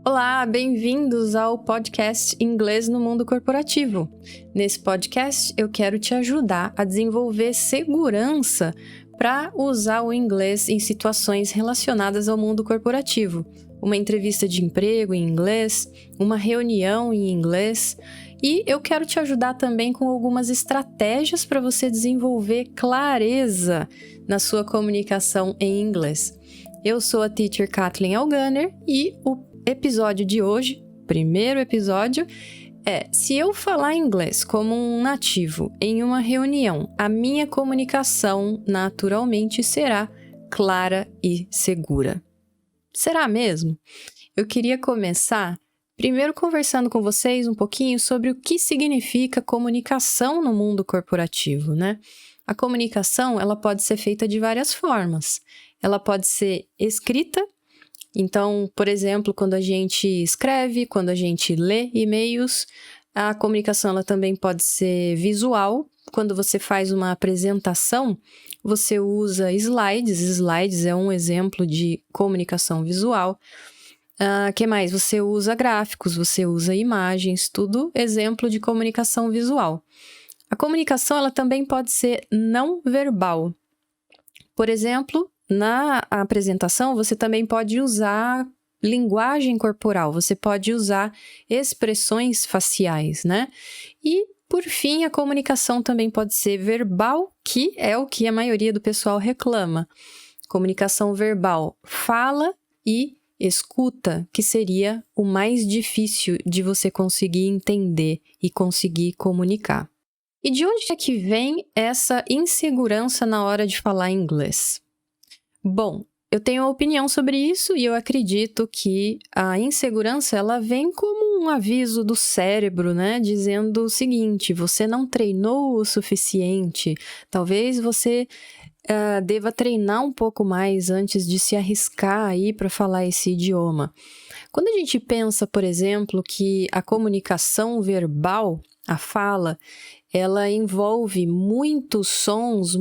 Olá, bem-vindos ao podcast Inglês no Mundo Corporativo. Nesse podcast, eu quero te ajudar a desenvolver segurança para usar o inglês em situações relacionadas ao mundo corporativo. Uma entrevista de emprego em inglês, uma reunião em inglês. E eu quero te ajudar também com algumas estratégias para você desenvolver clareza na sua comunicação em inglês. Eu sou a Teacher Kathleen Alganer e o episódio de hoje, primeiro episódio, é: se eu falar inglês como um nativo em uma reunião, a minha comunicação naturalmente será clara e segura. Será mesmo? Eu queria começar primeiro conversando com vocês um pouquinho sobre o que significa comunicação no mundo corporativo, né? A comunicação, ela pode ser feita de várias formas. Ela pode ser escrita. Então, por exemplo, quando a gente escreve, quando a gente lê e-mails, a comunicação ela também pode ser visual. Quando você faz uma apresentação, você usa slides. Slides é um exemplo de comunicação visual. Que mais? Você usa gráficos, você usa imagens, tudo exemplo de comunicação visual. A comunicação ela também pode ser não verbal. Por exemplo, na apresentação, você também pode usar linguagem corporal, você pode usar expressões faciais, né? E, por fim, a comunicação também pode ser verbal, que é o que a maioria do pessoal reclama. Comunicação verbal, fala e escuta, que seria o mais difícil de você conseguir entender e conseguir comunicar. E de onde é que vem essa insegurança na hora de falar inglês? Bom, eu tenho uma opinião sobre isso e eu acredito que a insegurança ela vem como um aviso do cérebro, né? Dizendo o seguinte: você não treinou o suficiente, talvez você deva treinar um pouco mais antes de se arriscar aí para falar esse idioma. Quando a gente pensa, por exemplo, que a comunicação verbal, a fala, ela envolve muitos sons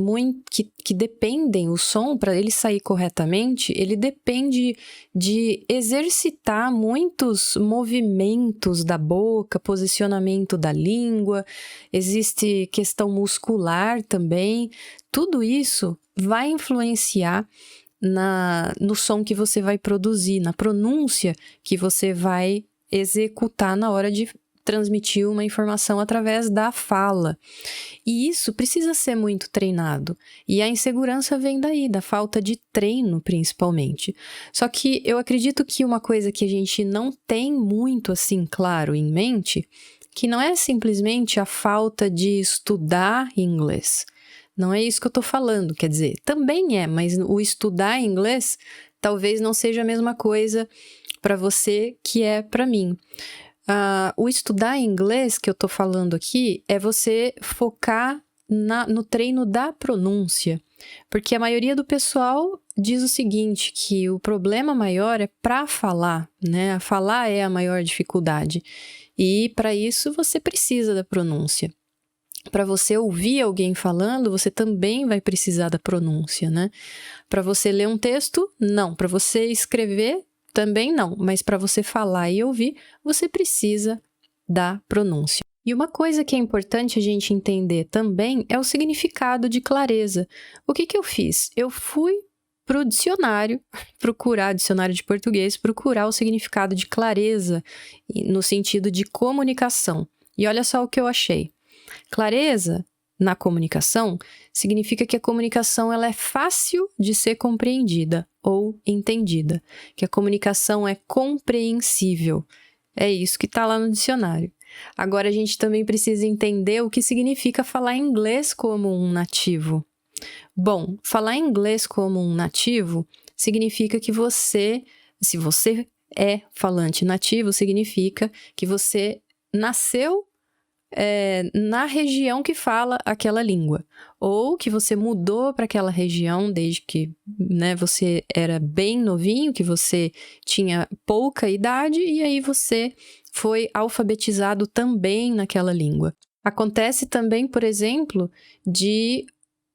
que dependem, o som, para ele sair corretamente, ele depende de exercitar muitos movimentos da boca, posicionamento da língua, existe questão muscular também. Tudo isso vai influenciar no som que você vai produzir, na pronúncia que você vai executar na hora de transmitir uma informação através da fala. E isso precisa ser muito treinado. E a insegurança vem daí, da falta de treino, principalmente. Só que eu acredito que uma coisa que a gente não tem muito assim claro em mente, que não é simplesmente a falta de estudar inglês. Não é isso que eu estou falando, quer dizer, também é, mas o estudar inglês talvez não seja a mesma coisa para você que é para mim. O estudar inglês que eu estou falando aqui é você focar no treino da pronúncia, porque a maioria do pessoal diz o seguinte, que o problema maior é para falar, né? Falar é a maior dificuldade e para isso você precisa da pronúncia. Para você ouvir alguém falando, você também vai precisar da pronúncia, né? Para você ler um texto, não. Para você escrever, também não. Mas para você falar e ouvir, você precisa da pronúncia. E uma coisa que é importante a gente entender também é o significado de clareza. O que eu fiz? Eu fui para o dicionário, dicionário de português, procurar o significado de clareza no sentido de comunicação. E olha só o que eu achei. Clareza na comunicação significa que a comunicação ela é fácil de ser compreendida ou entendida, que a comunicação é compreensível. É isso que está lá no dicionário. Agora a gente também precisa entender o que significa falar inglês como um nativo. Bom, falar inglês como um nativo significa que se você é falante nativo, significa que você nasceu na região que fala aquela língua, ou que você mudou para aquela região desde que, né, você era bem novinho, que você tinha pouca idade e aí você foi alfabetizado também naquela língua. Acontece também, por exemplo, de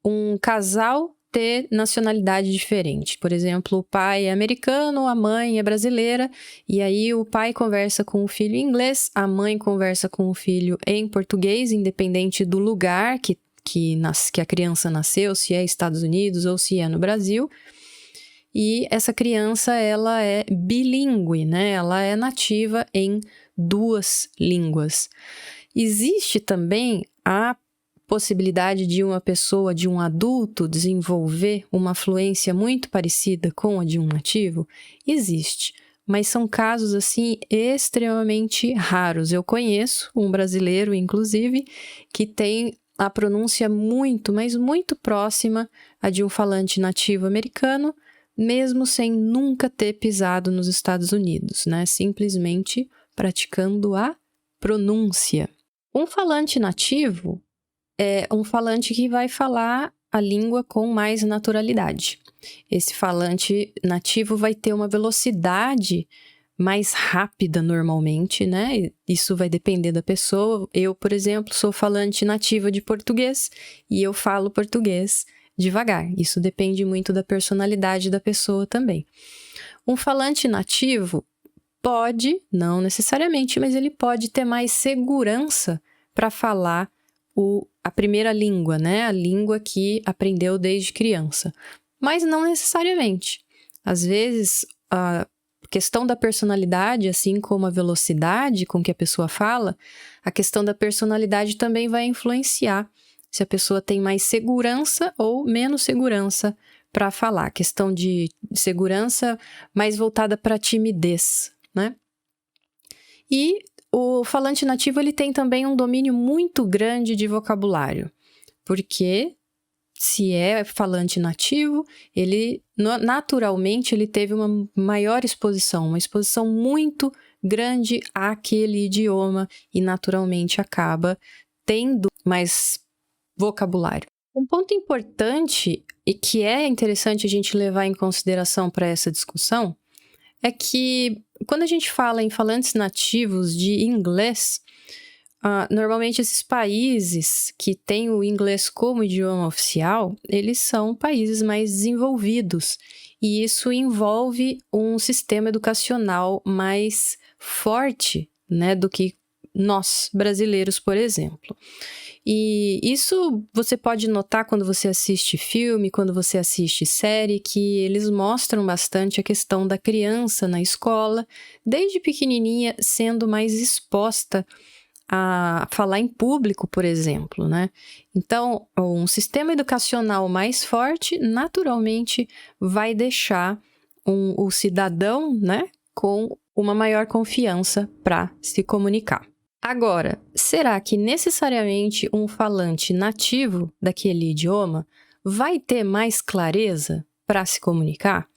um casal ter nacionalidade diferente. Por exemplo, o pai é americano, a mãe é brasileira, e aí o pai conversa com o filho em inglês, a mãe conversa com o filho em português, independente do lugar que a criança nasceu, se é Estados Unidos ou se é no Brasil. E essa criança, ela é bilíngue, né? Ela é nativa em 2 línguas. Existe também a possibilidade de uma pessoa, de um adulto, desenvolver uma fluência muito parecida com a de um nativo? Existe, mas são casos, assim, extremamente raros. Eu conheço um brasileiro, inclusive, que tem a pronúncia muito, mas muito próxima à de um falante nativo americano, mesmo sem nunca ter pisado nos Estados Unidos, né? Simplesmente praticando a pronúncia. Um falante nativo é um falante que vai falar a língua com mais naturalidade. Esse falante nativo vai ter uma velocidade mais rápida normalmente, né? Isso vai depender da pessoa. Eu, por exemplo, sou falante nativa de português e eu falo português devagar. Isso depende muito da personalidade da pessoa também. Um falante nativo pode, não necessariamente, mas ele pode ter mais segurança para falar a primeira língua, né? A língua que aprendeu desde criança. Mas não necessariamente. Às vezes, a questão da personalidade, assim como a velocidade com que a pessoa fala, a questão da personalidade também vai influenciar se a pessoa tem mais segurança ou menos segurança para falar. A questão de segurança mais voltada para a timidez, né? E o falante nativo, ele tem também um domínio muito grande de vocabulário, porque se é falante nativo, ele naturalmente ele teve uma maior exposição, uma exposição muito grande àquele idioma e naturalmente acaba tendo mais vocabulário. Um ponto importante e que é interessante a gente levar em consideração para essa discussão é que quando a gente fala em falantes nativos de inglês, normalmente esses países que têm o inglês como idioma oficial, eles são países mais desenvolvidos e isso envolve um sistema educacional mais forte, né, do que nós, brasileiros, por exemplo. E isso você pode notar quando você assiste filme, quando você assiste série, que eles mostram bastante a questão da criança na escola, desde pequenininha, sendo mais exposta a falar em público, por exemplo, né? Então, um sistema educacional mais forte, naturalmente, vai deixar o cidadão, né, com uma maior confiança para se comunicar. Agora, será que necessariamente um falante nativo daquele idioma vai ter mais clareza para se comunicar?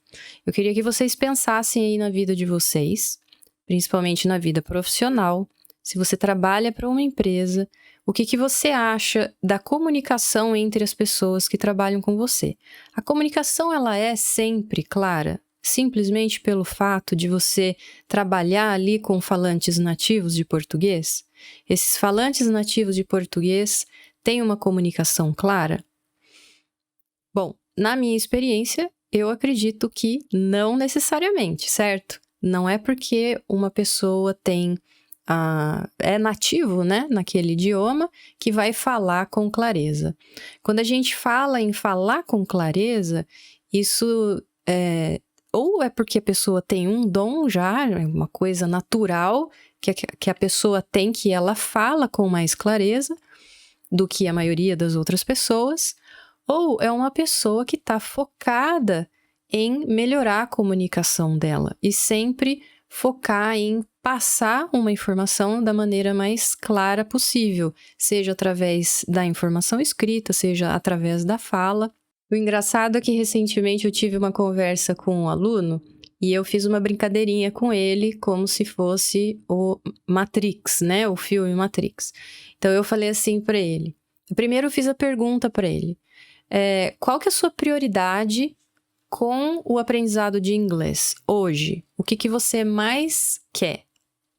Eu queria que vocês pensassem aí na vida de vocês, principalmente na vida profissional. Se você trabalha para uma empresa, o que você acha da comunicação entre as pessoas que trabalham com você? A comunicação, ela é sempre clara? Simplesmente pelo fato de você trabalhar ali com falantes nativos de português? Esses falantes nativos de português têm uma comunicação clara? Bom, na minha experiência, eu acredito que não necessariamente, certo? Não é porque uma pessoa é nativo, né, naquele idioma, que vai falar com clareza. Quando a gente fala em falar com clareza, isso ou é porque a pessoa tem um dom já, uma coisa natural que a pessoa tem, que ela fala com mais clareza do que a maioria das outras pessoas, ou é uma pessoa que está focada em melhorar a comunicação dela e sempre focar em passar uma informação da maneira mais clara possível, seja através da informação escrita, seja através da fala. O engraçado é que recentemente eu tive uma conversa com um aluno e eu fiz uma brincadeirinha com ele como se fosse o Matrix, né? O filme Matrix. Então eu falei assim para ele. Primeiro eu fiz a pergunta para ele. Qual que é a sua prioridade com o aprendizado de inglês hoje? O que você mais quer?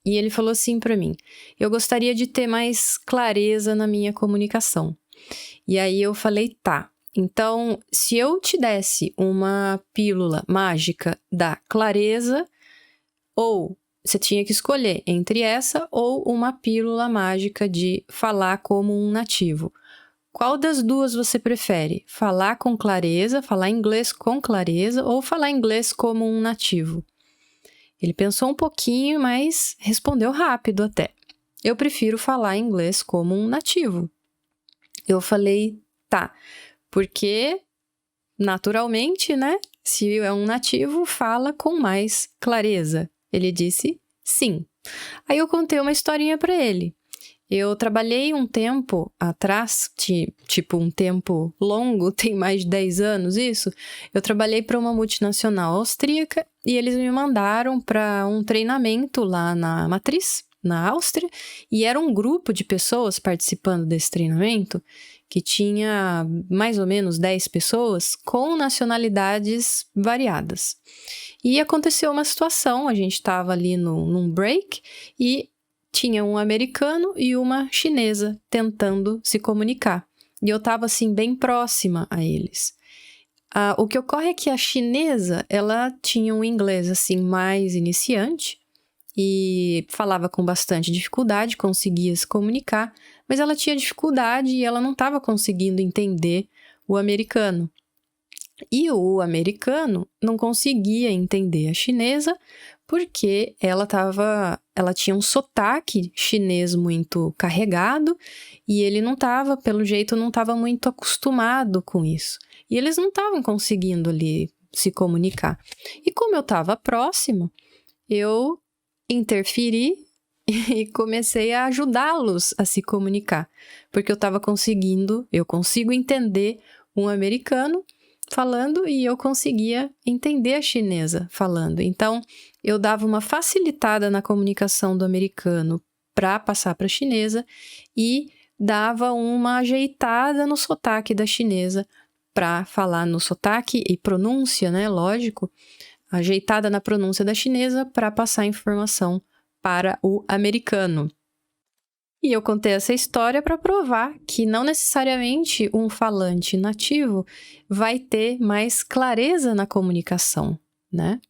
E ele falou assim para mim: eu gostaria de ter mais clareza na minha comunicação. E aí eu falei, tá. Então, se eu te desse uma pílula mágica da clareza, ou você tinha que escolher entre essa ou uma pílula mágica de falar como um nativo. Qual das duas você prefere? Falar com clareza, falar inglês com clareza ou falar inglês como um nativo? Ele pensou um pouquinho, mas respondeu rápido até. Eu prefiro falar inglês como um nativo. Eu falei, tá, porque naturalmente, né? Se é um nativo, fala com mais clareza. Ele disse sim. Aí eu contei uma historinha para ele. Eu trabalhei um tempo atrás, tipo um tempo longo, tem mais de 10 anos isso. Eu trabalhei para uma multinacional austríaca e eles me mandaram para um treinamento lá na matriz, na Áustria, e era um grupo de pessoas participando desse treinamento que tinha mais ou menos 10 pessoas com nacionalidades variadas. E aconteceu uma situação, a gente estava ali num break e tinha um americano e uma chinesa tentando se comunicar. E eu estava, assim, bem próxima a eles. O que ocorre é que a chinesa, ela tinha um inglês, assim, mais iniciante e falava com bastante dificuldade, conseguia se comunicar, mas ela tinha dificuldade e ela não estava conseguindo entender o americano. E o americano não conseguia entender a chinesa porque ela tinha um sotaque chinês muito carregado e ele pelo jeito, não estava muito acostumado com isso. E eles não estavam conseguindo ali se comunicar. E como eu estava próximo, eu interferi e comecei a ajudá-los a se comunicar, porque eu consigo entender um americano falando e eu conseguia entender a chinesa falando. Então, eu dava uma facilitada na comunicação do americano para passar para a chinesa e dava uma ajeitada no sotaque da chinesa para falar no sotaque e pronúncia, né? Lógico, ajeitada na pronúncia da chinesa para passar a informação para o americano. E eu contei essa história para provar que não necessariamente um falante nativo vai ter mais clareza na comunicação, né?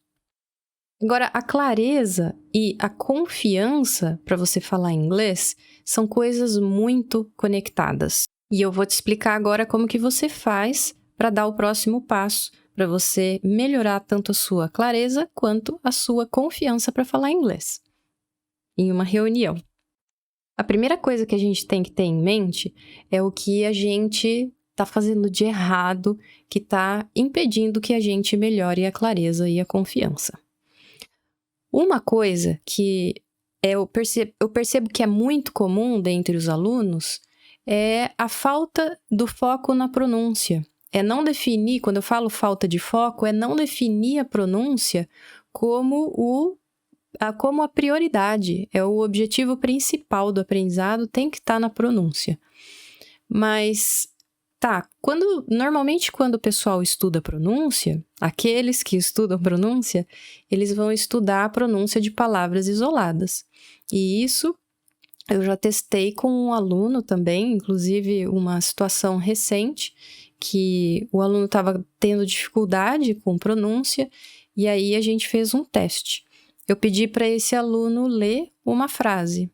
Agora, a clareza e a confiança para você falar inglês são coisas muito conectadas. E eu vou te explicar agora como que você faz para dar o próximo passo, para você melhorar tanto a sua clareza quanto a sua confiança para falar inglês em uma reunião. A primeira coisa que a gente tem que ter em mente é o que a gente está fazendo de errado, que está impedindo que a gente melhore a clareza e a confiança. Uma coisa que eu percebo que é muito comum dentre os alunos é a falta do foco na pronúncia. É não definir, quando eu falo falta de foco, é não definir a pronúncia como a prioridade, é o objetivo principal do aprendizado, tem que estar na pronúncia. Mas, normalmente quando o pessoal estuda pronúncia, aqueles que estudam pronúncia, eles vão estudar a pronúncia de palavras isoladas. E isso eu já testei com um aluno também, inclusive uma situação recente, que o aluno estava tendo dificuldade com pronúncia, e aí a gente fez um teste. Eu pedi para esse aluno ler uma frase,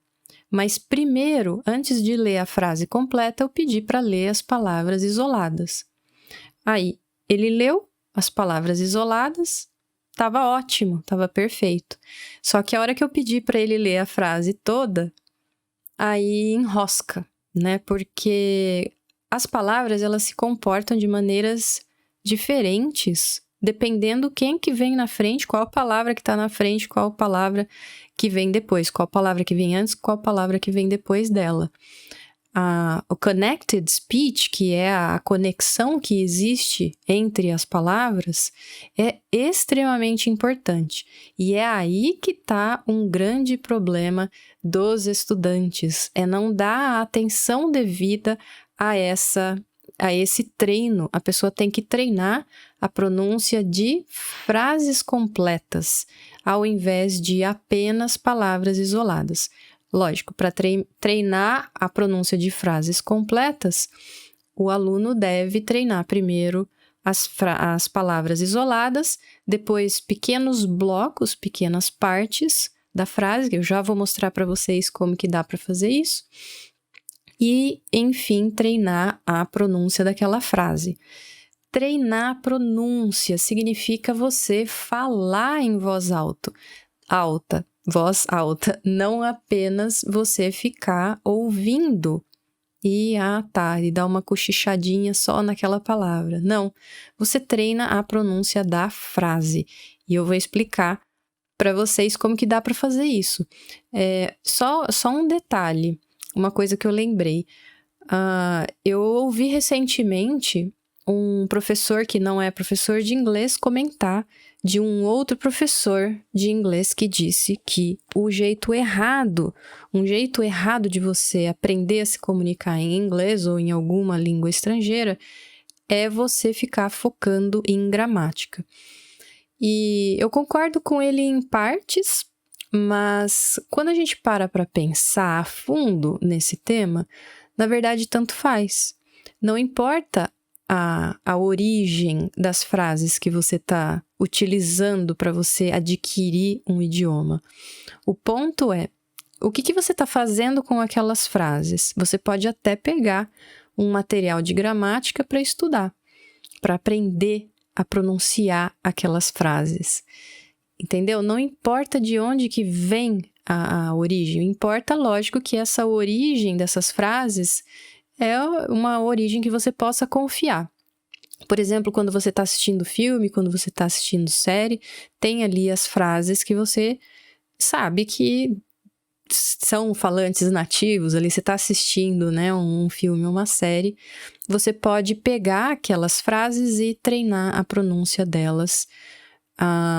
mas primeiro, antes de ler a frase completa, eu pedi para ler as palavras isoladas. Aí, ele leu as palavras isoladas, estava ótimo, estava perfeito. Só que a hora que eu pedi para ele ler a frase toda, aí enrosca, né? Porque as palavras, elas se comportam de maneiras diferentes dependendo quem que vem na frente, qual palavra que está na frente, qual palavra que vem depois, qual palavra que vem antes, qual palavra que vem depois dela. O connected speech, que é a conexão que existe entre as palavras, é extremamente importante. E é aí que está um grande problema dos estudantes, é não dar a atenção devida a esse treino. A pessoa tem que treinar a pronúncia de frases completas, ao invés de apenas palavras isoladas. Lógico, para treinar a pronúncia de frases completas, o aluno deve treinar primeiro as palavras isoladas, depois pequenos blocos, pequenas partes da frase, que eu já vou mostrar para vocês como que dá para fazer isso, e, enfim, treinar a pronúncia daquela frase. Treinar a pronúncia significa você falar em voz alta, não apenas você ficar ouvindo e dar uma cochichadinha só naquela palavra. Não, você treina a pronúncia da frase. E eu vou explicar para vocês como que dá para fazer isso. Só um detalhe, uma coisa que eu lembrei. Eu ouvi recentemente um professor que não é professor de inglês comentar de um outro professor de inglês que disse que um jeito errado de você aprender a se comunicar em inglês ou em alguma língua estrangeira é você ficar focando em gramática. E eu concordo com ele em partes, mas quando a gente para pensar a fundo nesse tema, na verdade tanto faz. Não importa a origem das frases que você está utilizando para você adquirir um idioma. O ponto é, o que você está fazendo com aquelas frases? Você pode até pegar um material de gramática para estudar, para aprender a pronunciar aquelas frases. Entendeu? Não importa de onde que vem a origem, importa, lógico, que essa origem dessas frases é uma origem que você possa confiar. Por exemplo, quando você está assistindo filme, quando você está assistindo série, tem ali as frases que você sabe que são falantes nativos, ali você está assistindo, né, um filme, uma série, você pode pegar aquelas frases e treinar a pronúncia delas,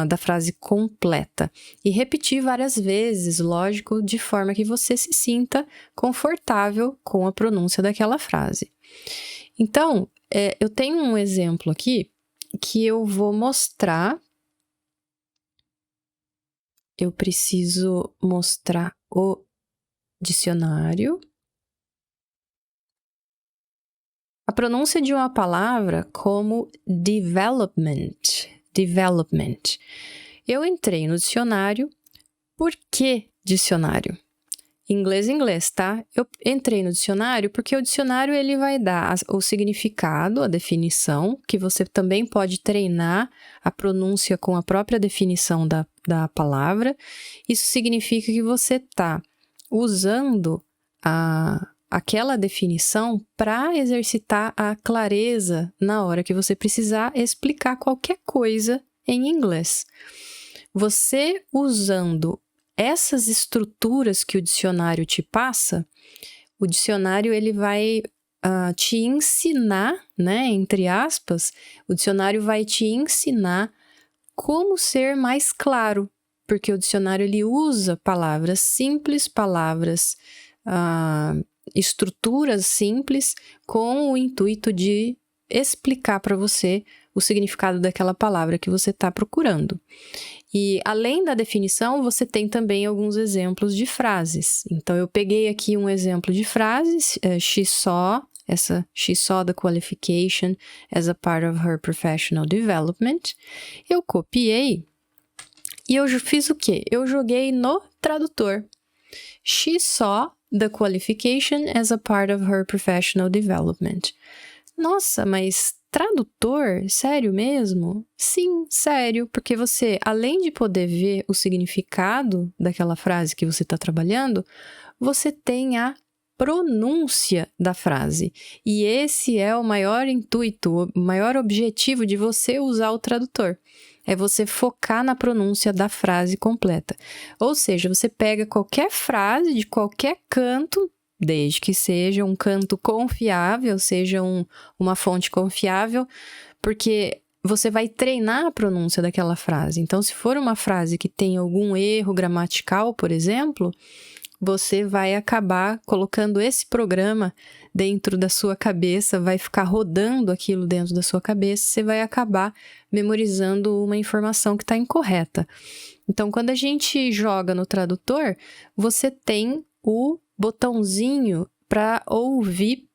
da frase completa. E repetir várias vezes, lógico, de forma que você se sinta confortável com a pronúncia daquela frase. Então, eu tenho um exemplo aqui que eu vou mostrar. Eu preciso mostrar o dicionário. A pronúncia de uma palavra como development. Eu entrei no dicionário. Por que dicionário? Inglês, tá? Eu entrei no dicionário porque o dicionário ele vai dar o significado, a definição, que você também pode treinar a pronúncia com a própria definição da palavra. Isso significa que você está usando aquela definição para exercitar a clareza na hora que você precisar explicar qualquer coisa em inglês. Você usando essas estruturas que o dicionário te passa, o dicionário ele vai te ensinar, né, entre aspas, o dicionário vai te ensinar como ser mais claro, porque o dicionário ele usa palavras simples, estruturas simples, com o intuito de explicar para você o significado daquela palavra que você está procurando. E além da definição, você tem também alguns exemplos de frases. Então, eu peguei aqui um exemplo de frases, she saw the qualification as a part of her professional development. Eu copiei e eu fiz o quê? Eu joguei no tradutor. She saw the qualification as a part of her professional development. Nossa, mas tradutor? Sério mesmo? Sim, sério, porque você, além de poder ver o significado daquela frase que você está trabalhando, você tem a pronúncia da frase. E esse é o maior intuito, o maior objetivo de você usar o tradutor. É você focar na pronúncia da frase completa. Ou seja, você pega qualquer frase de qualquer canto, desde que seja um canto confiável, seja uma fonte confiável, porque você vai treinar a pronúncia daquela frase. Então, se for uma frase que tem algum erro gramatical, por exemplo, você vai acabar colocando esse programa dentro da sua cabeça, vai ficar rodando aquilo dentro da sua cabeça, você vai acabar memorizando uma informação que está incorreta. Então, quando a gente joga no tradutor, você tem o botãozinho para ouvir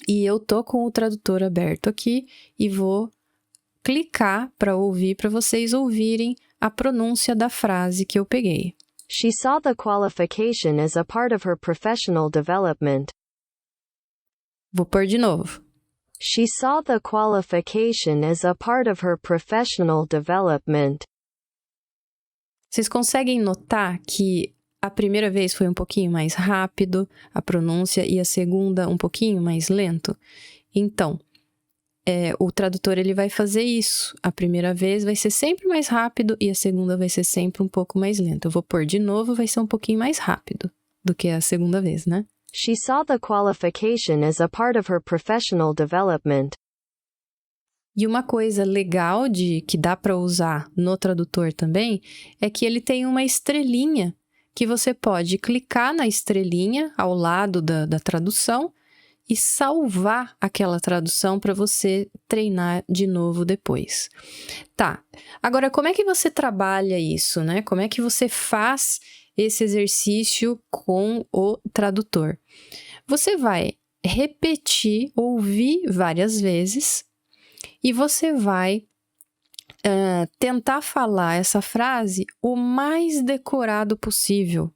E eu tô com o tradutor aberto aqui e vou clicar para ouvir, para vocês ouvirem a pronúncia da frase que eu peguei. She saw the qualification as a part of her professional development. Vou pôr de novo. She saw the qualification as a part of her professional development. Vocês conseguem notar que a primeira vez foi um pouquinho mais rápido a pronúncia e a segunda um pouquinho mais lento? Então, o tradutor ele vai fazer isso. A primeira vez vai ser sempre mais rápido e a segunda vai ser sempre um pouco mais lento. Eu vou pôr de novo, vai ser um pouquinho mais rápido do que a segunda vez, né? She saw the qualification as a part of her professional development. E uma coisa legal que dá para usar no tradutor também é que ele tem uma estrelinha que você pode clicar na estrelinha ao lado da tradução e salvar aquela tradução para você treinar de novo depois. Tá, agora como é que você trabalha isso, né? Como é que você faz esse exercício com o tradutor? Você vai repetir, ouvir várias vezes e você vai tentar falar essa frase o mais decorado possível.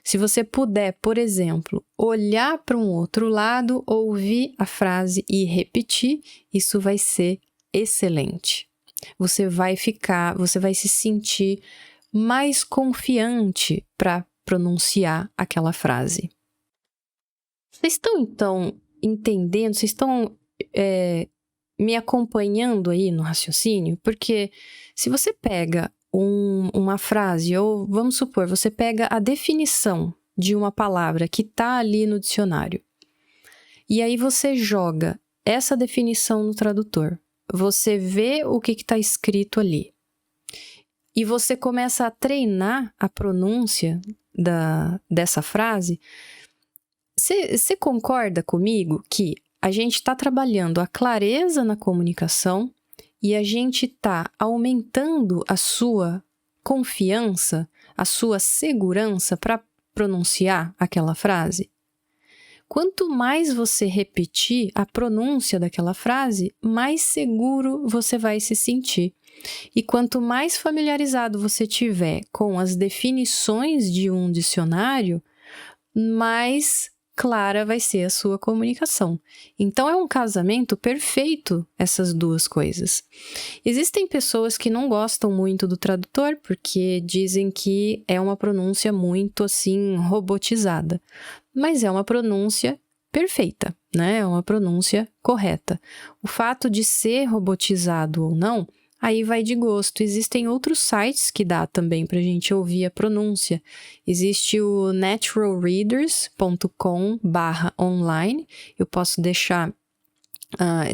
Se você puder, por exemplo, olhar para um outro lado, ouvir a frase e repetir, isso vai ser excelente. Você vai se sentir mais confiante para pronunciar aquela frase. Vocês estão, então, entendendo? Vocês estão me acompanhando aí no raciocínio? Porque se você pega uma frase, ou vamos supor, você pega a definição de uma palavra que está ali no dicionário, e aí você joga essa definição no tradutor, você vê o que está escrito ali, e você começa a treinar a pronúncia dessa frase, você concorda comigo que a gente está trabalhando a clareza na comunicação e a gente está aumentando a sua confiança, a sua segurança para pronunciar aquela frase? Quanto mais você repetir a pronúncia daquela frase, mais seguro você vai se sentir. E quanto mais familiarizado você tiver com as definições de um dicionário, mais clara vai ser a sua comunicação. Então, é um casamento perfeito, essas duas coisas. Existem pessoas que não gostam muito do tradutor porque dizem que é uma pronúncia muito, assim, robotizada. Mas é uma pronúncia perfeita, né? É uma pronúncia correta. O fato de ser robotizado ou não, aí vai de gosto. Existem outros sites que dá também para a gente ouvir a pronúncia. Existe o naturalreaders.com/online. Eu posso deixar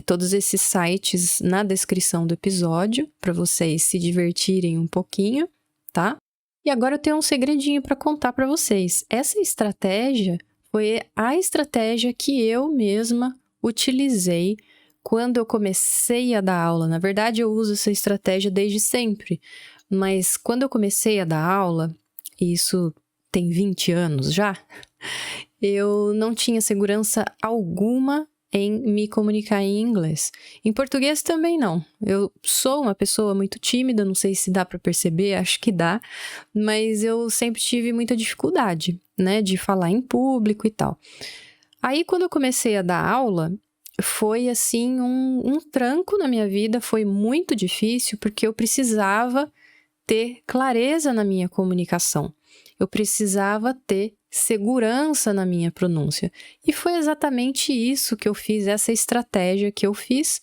todos esses sites na descrição do episódio para vocês se divertirem um pouquinho, tá? E agora eu tenho um segredinho para contar para vocês. Essa estratégia foi a estratégia que eu mesma utilizei quando eu comecei a dar aula. Na verdade, eu uso essa estratégia desde sempre, mas quando eu comecei a dar aula, e isso tem 20 anos já, eu não tinha segurança alguma em me comunicar em inglês. Em português também não. Eu sou uma pessoa muito tímida, não sei se dá para perceber, acho que dá, mas eu sempre tive muita dificuldade, né, de falar em público e tal. Aí, quando eu comecei a dar aula, foi assim um tranco na minha vida, foi muito difícil porque eu precisava ter clareza na minha comunicação, eu precisava ter segurança na minha pronúncia. E foi exatamente isso que eu fiz, essa estratégia que eu fiz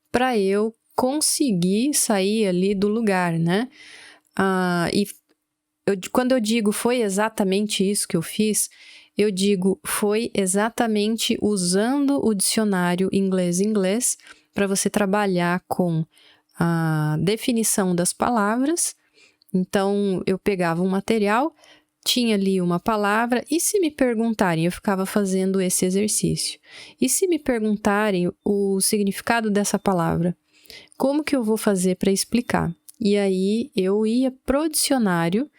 para eu conseguir sair ali do lugar, né? Quando eu digo foi exatamente isso que eu fiz, eu digo foi exatamente usando o dicionário inglês-inglês para você trabalhar com a definição das palavras. Então, eu pegava um material, tinha ali uma palavra, e se me perguntarem, eu ficava fazendo esse exercício. E se me perguntarem o significado dessa palavra, como que eu vou fazer para explicar? E aí, eu ia pro dicionário,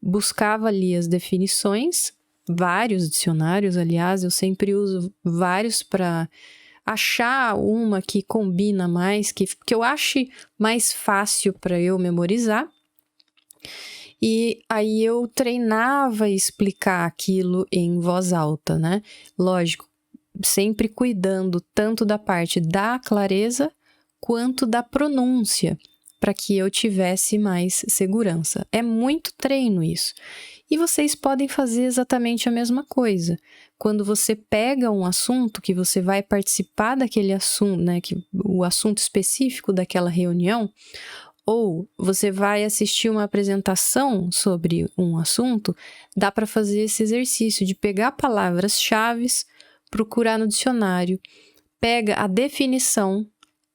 buscava ali as definições, vários dicionários, aliás, eu sempre uso vários para achar uma que combina mais, que eu ache mais fácil para eu memorizar. E aí eu treinava explicar aquilo em voz alta, né? Lógico, sempre cuidando tanto da parte da clareza quanto da pronúncia, para que eu tivesse mais segurança. É muito treino isso. E vocês podem fazer exatamente a mesma coisa. Quando você pega um assunto que você vai participar daquele assunto, né, o assunto específico daquela reunião, ou você vai assistir uma apresentação sobre um assunto, dá para fazer esse exercício de pegar palavras-chave, procurar no dicionário, pega a definição,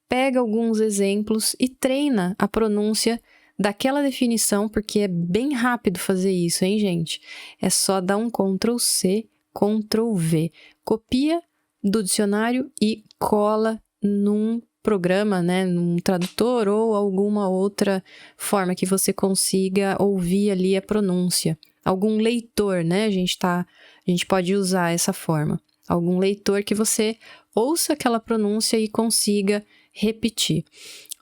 pega alguns exemplos e treina a pronúncia daquela definição, porque é bem rápido fazer isso, hein, gente? É só dar um Ctrl+C, Ctrl+V. Copia do dicionário e cola num programa, né, num tradutor ou alguma outra forma que você consiga ouvir ali a pronúncia. Algum leitor, né? A gente pode usar essa forma. Algum leitor que você ouça aquela pronúncia e consiga repetir.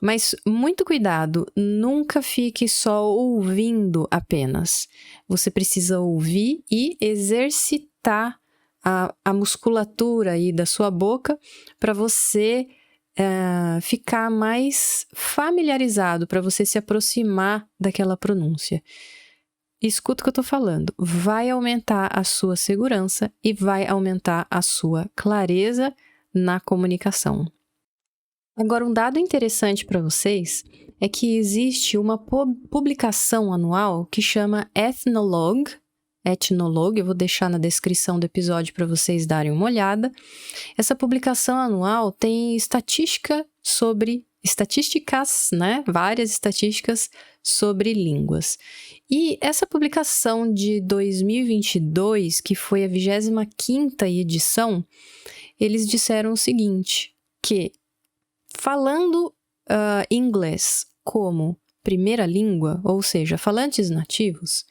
Mas muito cuidado, nunca fique só ouvindo apenas. Você precisa ouvir e exercitar a musculatura aí da sua boca para você ficar mais familiarizado, para você se aproximar daquela pronúncia. Escuta o que eu tô falando. Vai aumentar a sua segurança e vai aumentar a sua clareza na comunicação. Agora, um dado interessante para vocês é que existe uma publicação anual que chama Ethnologue, eu vou deixar na descrição do episódio para vocês darem uma olhada. Essa publicação anual tem estatísticas, né? Várias estatísticas sobre línguas. E essa publicação de 2022, que foi a 25ª edição, eles disseram o seguinte, que falando inglês como primeira língua, ou seja, falantes nativos,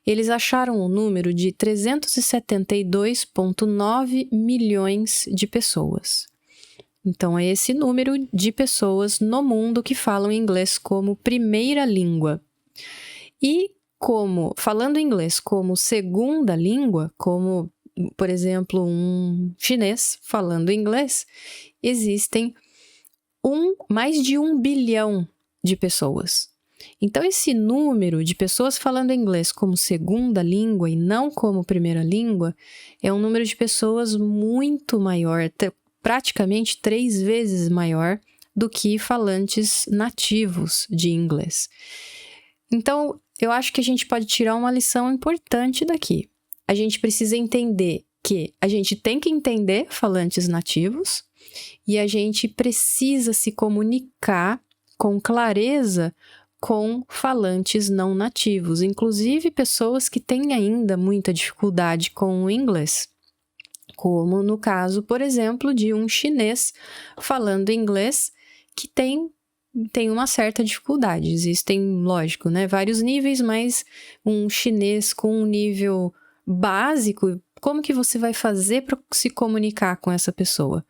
eles acharam o número de 372,9 milhões de pessoas. Então, é esse número de pessoas no mundo que falam inglês como primeira língua. E falando inglês como segunda língua, como, por exemplo, um chinês falando inglês, existem mais de 1 bilhão de pessoas. Então, esse número de pessoas falando inglês como segunda língua e não como primeira língua é um número de pessoas muito maior, praticamente 3 vezes maior do que falantes nativos de inglês. Então, eu acho que a gente pode tirar uma lição importante daqui. A gente precisa entender que a gente tem que entender falantes nativos e a gente precisa se comunicar com clareza com falantes não nativos, inclusive pessoas que têm ainda muita dificuldade com o inglês. Como no caso, por exemplo, de um chinês falando inglês que tem uma certa dificuldade. Existem, lógico, né, vários níveis, mas um chinês com um nível básico, como que você vai fazer para se comunicar com essa pessoa?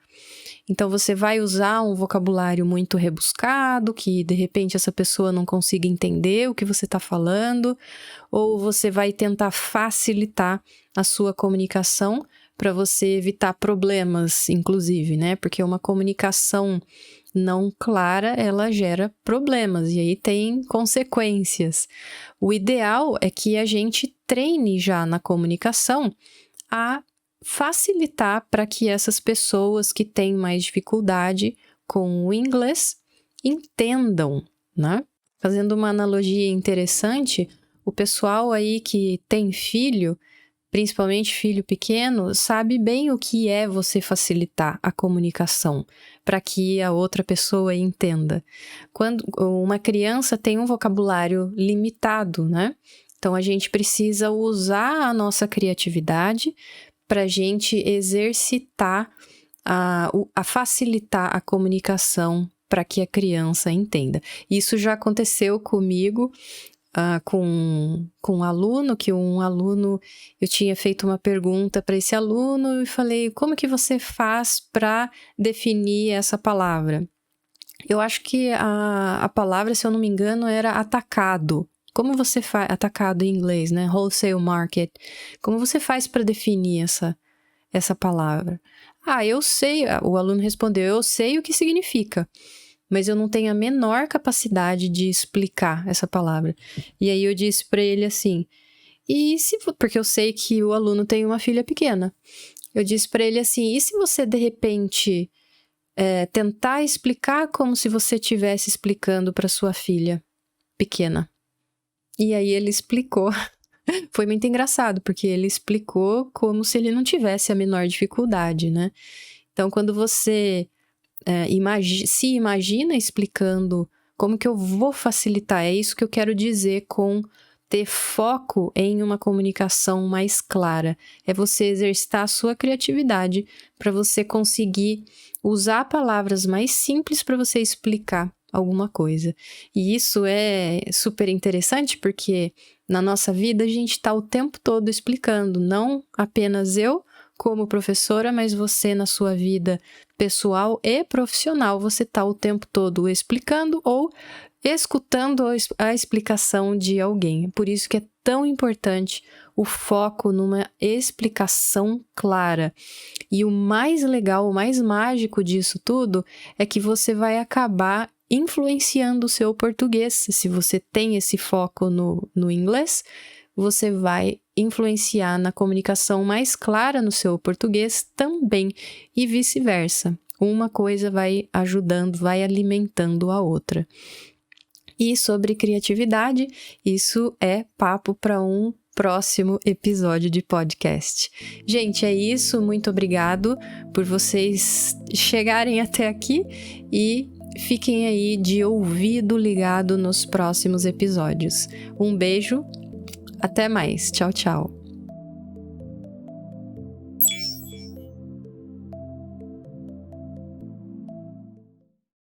Então, você vai usar um vocabulário muito rebuscado, que de repente essa pessoa não consiga entender o que você está falando, ou você vai tentar facilitar a sua comunicação para você evitar problemas, inclusive, né? Porque uma comunicação não clara, ela gera problemas e aí tem consequências. O ideal é que a gente treine já na comunicação a facilitar para que essas pessoas que têm mais dificuldade com o inglês entendam, né? Fazendo uma analogia interessante, o pessoal aí que tem filho, principalmente filho pequeno, sabe bem o que é você facilitar a comunicação para que a outra pessoa entenda. Quando uma criança tem um vocabulário limitado, né? Então, a gente precisa usar a nossa criatividade para a gente exercitar, a facilitar a comunicação para que a criança entenda. Isso já aconteceu comigo com um aluno, eu tinha feito uma pergunta para esse aluno e falei, como que você faz para definir essa palavra? Eu acho que a palavra, se eu não me engano, era atacado. Como você faz, atacado em inglês, né? Wholesale market. Como você faz para definir essa palavra? Eu sei, o aluno respondeu, eu sei o que significa, mas eu não tenho a menor capacidade de explicar essa palavra. E aí eu disse para ele assim, porque eu sei que o aluno tem uma filha pequena. Eu disse para ele assim, e se você de repente tentar explicar como se você estivesse explicando para sua filha pequena? E aí ele explicou. Foi muito engraçado, porque ele explicou como se ele não tivesse a menor dificuldade, né? Então, quando você se imagina explicando como que eu vou facilitar, é isso que eu quero dizer com ter foco em uma comunicação mais clara. É você exercitar a sua criatividade para você conseguir usar palavras mais simples para você explicar alguma coisa. E isso é super interessante porque na nossa vida a gente está o tempo todo explicando, não apenas eu como professora, mas você na sua vida pessoal e profissional, você está o tempo todo explicando ou escutando a explicação de alguém. Por isso que é tão importante o foco numa explicação clara. E o mais legal, o mais mágico disso tudo é que você vai acabar influenciando o seu português. Se você tem esse foco no inglês, você vai influenciar na comunicação mais clara no seu português também, e vice-versa. Uma coisa vai ajudando, vai alimentando a outra. E sobre criatividade, isso é papo para um próximo episódio de podcast. Gente, é isso. Muito obrigado por vocês chegarem até aqui e fiquem aí de ouvido ligado nos próximos episódios. Um beijo, até mais. Tchau, tchau.